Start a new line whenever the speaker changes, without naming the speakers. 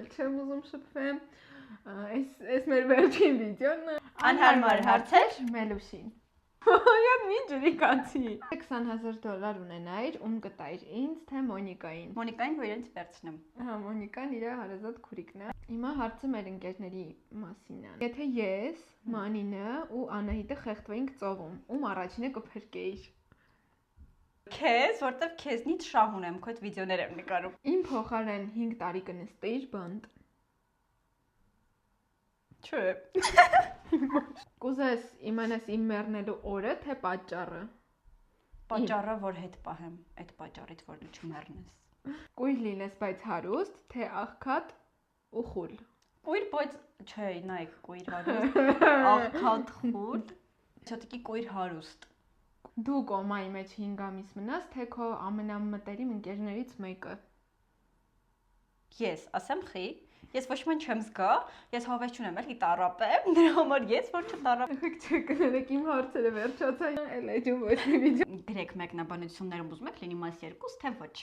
էլ չեմ ուզում շփվեմ։ Այս մեր վերջին վիդեոն է։
Անհարմար հարցեր
Մելուշին։ Ոյ, մի ջրի կանցի։ $20,000 ունենայր, ում կտայր ինձ, թե Մոնիկային։
Մոնիկային, որ իրենց վերցնեմ։
Հա, Մոնիկան իր հարազատ քուրիկն է։ Հիմա հարցը մեր ընկերների մասին է։ Եթե ես, Մանինը ու Անահիտը խեղդվեինք ծովում, ում առաջինը կփրկեիր։
Քեզ, որտեվ քեզնից շահ ունեմ, քո այդ վիդեոներ եմ նկարում։
Իմ փոխարեն 5 տարի կնստեիր բանտ։
Չէ։
Կուզես իմանաս իմ մեռնելու օրը, թե պատճառը։
Պատճառը, որ հետ պահեմ, այդ պատճառից, որ դու չմեռնես։
Կույր լինես, բայց հարուստ, թե աղքատ ու խուլ։
Կույր, բայց չէ, նայեք, կույր հարուստ, աղքատ խուլ, շատիկի կույր հարուստ։
Դու կոմայի մեջ 5 ամիս մնաս, թե քո ամենամտերիմ ընկերներից մեկը։
Ես, ասեմ խի, ես ոչ ման չեմ զգա, ես հավես չունեմ, էլի տառապեմ, դրա համար ես որ չտառապեմ։
Եք չկներեք իմ հարցերը վերջացան, էլ էջում ոչ մի վիդեո։
Գրեք մեկնաբանություններում ուզում եք լինի մաս 2, թե ոչ։